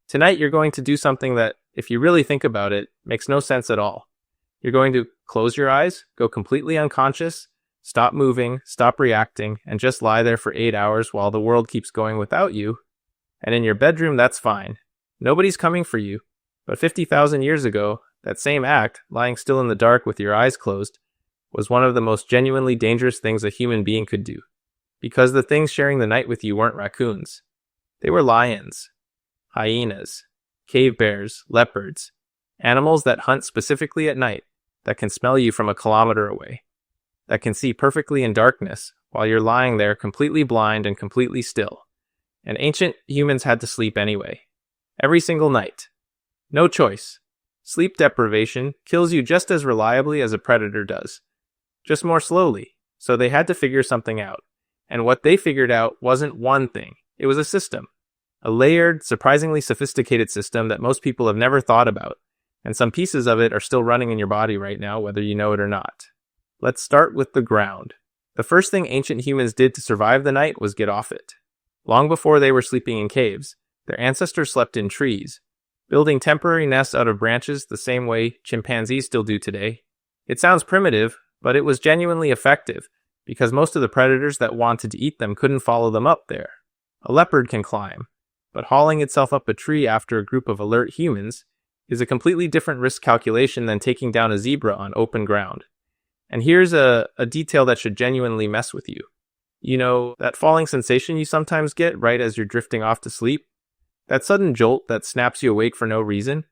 Tonight, you're going to do something that, if you really think about it, makes no sense at all. You're going to close your eyes, go completely unconscious, stop moving, stop reacting, and just lie there for 8 hours while the world keeps going without you. And in your bedroom, that's fine. Nobody's coming for you. But 50,000 years ago, that same act, lying still in the dark with your eyes closed, was one of the most genuinely dangerous things a human being could do. Because the things sharing the night with you weren't raccoons. They were lions, hyenas, cave bears, leopards, animals that hunt specifically at night, that can smell you from a kilometer away, that can see perfectly in darkness while you're lying there completely blind and completely still. And ancient humans had to sleep anyway. Every single night. No choice. Sleep deprivation kills you just as reliably as a predator does. Just more slowly. So they had to figure something out. And what they figured out wasn't one thing. It was a system. A layered, surprisingly sophisticated system that most people have never thought about. And some pieces of it are still running in your body right now, whether you know it or not. Let's start with the ground. The first thing ancient humans did to survive the night was get off it. Long before they were sleeping in caves, their ancestors slept in trees, building temporary nests out of branches the same way chimpanzees still do today. It sounds primitive, but it was genuinely effective, because most of the predators that wanted to eat them couldn't follow them up there. A leopard can climb, but hauling itself up a tree after a group of alert humans is a completely different risk calculation than taking down a zebra on open ground. And here's a detail that should genuinely mess with you. You know, that falling sensation you sometimes get right as you're drifting off to sleep? That sudden jolt that snaps you awake for no reason?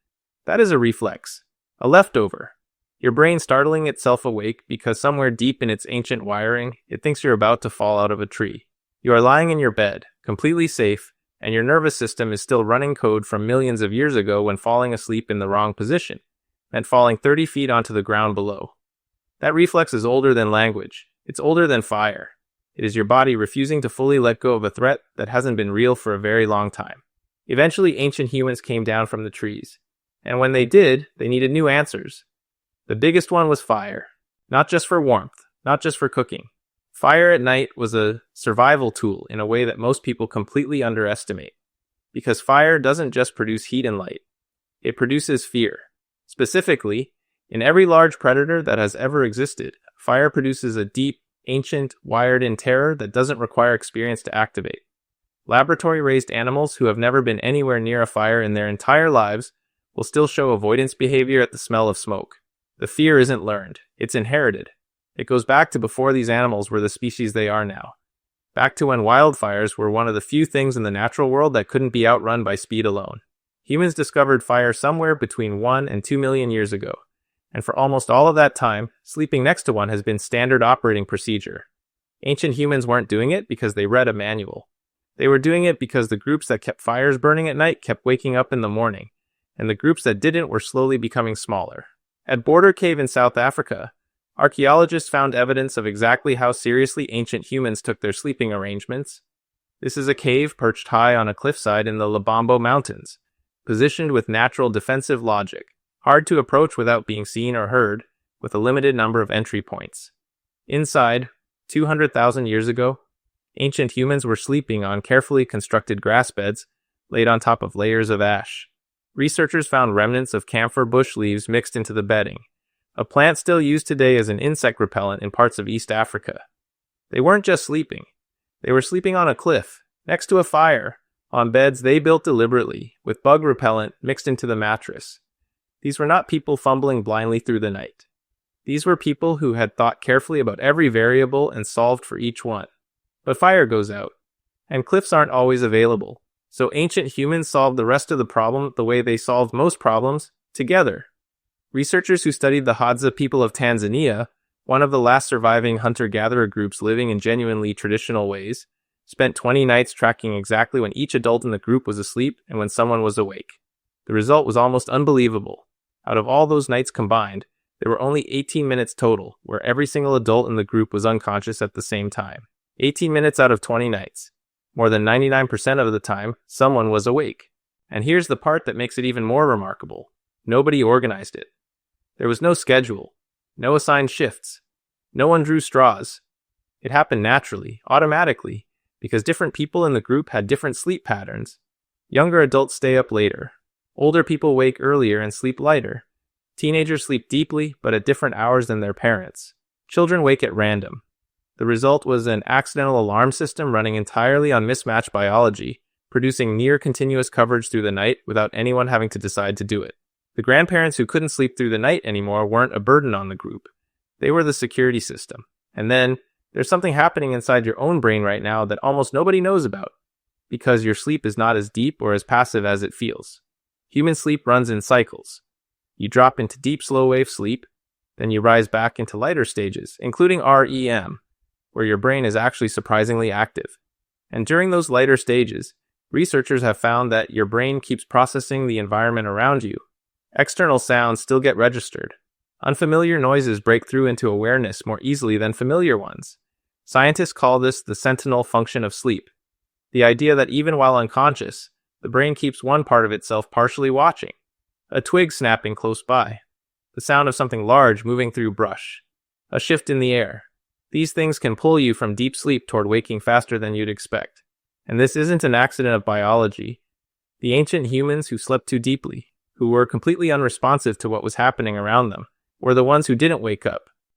That is a reflex. A leftover. Your brain startling itself awake because somewhere deep in its ancient wiring, it thinks you're about to fall out of a tree. You are lying in your bed, completely safe, and your nervous system is still running code from millions of years ago when falling asleep in the wrong position, and falling 30 feet onto the ground below. That reflex is older than language. It's older than fire. It is your body refusing to fully let go of a threat that hasn't been real for a very long time. Eventually, ancient humans came down from the trees. And when they did, they needed new answers. The biggest one was fire. Not just for warmth, not just for cooking. Fire at night was a survival tool in a way that most people completely underestimate. Because fire doesn't just produce heat and light. It produces fear. Specifically, in every large predator that has ever existed, fire produces a deep, ancient, wired-in terror that doesn't require experience to activate. Laboratory-raised animals who have never been anywhere near a fire in their entire lives will still show avoidance behavior at the smell of smoke. The fear isn't learned. It's inherited. It goes back to before these animals were the species they are now. Back to when wildfires were one of the few things in the natural world that couldn't be outrun by speed alone. Humans discovered fire somewhere between 1 and 2 million years ago. And for almost all of that time, sleeping next to one has been standard operating procedure. Ancient humans weren't doing it because they read a manual. They were doing it because the groups that kept fires burning at night kept waking up in the morning, and the groups that didn't were slowly becoming smaller. At Border Cave in South Africa, archaeologists found evidence of exactly how seriously ancient humans took their sleeping arrangements. This is a cave perched high on a cliffside in the Lubombo Mountains, positioned with natural defensive logic. Hard to approach without being seen or heard, with a limited number of entry points. Inside, 200,000 years ago, ancient humans were sleeping on carefully constructed grass beds laid on top of layers of ash. Researchers found remnants of camphor bush leaves mixed into the bedding, a plant still used today as an insect repellent in parts of East Africa. They weren't just sleeping. They were sleeping on a cliff, next to a fire, on beds they built deliberately, with bug repellent mixed into the mattress. These were not people fumbling blindly through the night. These were people who had thought carefully about every variable and solved for each one. But fire goes out, and cliffs aren't always available. So ancient humans solved the rest of the problem the way they solved most problems, together. Researchers who studied the Hadza people of Tanzania, one of the last surviving hunter-gatherer groups living in genuinely traditional ways, spent 20 nights tracking exactly when each adult in the group was asleep and when someone was awake. The result was almost unbelievable. Out of all those nights combined, there were only 18 minutes total, where every single adult in the group was unconscious at the same time. 18 minutes out of 20 nights. More than 99% of the time, someone was awake. And here's the part that makes it even more remarkable. Nobody organized it. There was no schedule, no assigned shifts. No one drew straws. It happened naturally, automatically, because different people in the group had different sleep patterns. Younger adults stay up later. Older people wake earlier and sleep lighter. Teenagers sleep deeply, but at different hours than their parents. Children wake at random. The result was an accidental alarm system running entirely on mismatched biology, producing near-continuous coverage through the night without anyone having to decide to do it. The grandparents who couldn't sleep through the night anymore weren't a burden on the group. They were the security system. And then, there's something happening inside your own brain right now that almost nobody knows about, because your sleep is not as deep or as passive as it feels. Human sleep runs in cycles. You drop into deep slow-wave sleep, then you rise back into lighter stages, including REM, where your brain is actually surprisingly active. And during those lighter stages, researchers have found that your brain keeps processing the environment around you. External sounds still get registered. Unfamiliar noises break through into awareness more easily than familiar ones. Scientists call this the sentinel function of sleep. The idea that even while unconscious, the brain keeps one part of itself partially watching. A twig snapping close by. The sound of something large moving through brush. A shift in the air. These things can pull you from deep sleep toward waking faster than you'd expect. And this isn't an accident of biology. The ancient humans who slept too deeply, who were completely unresponsive to what was happening around them, were the ones who didn't wake up.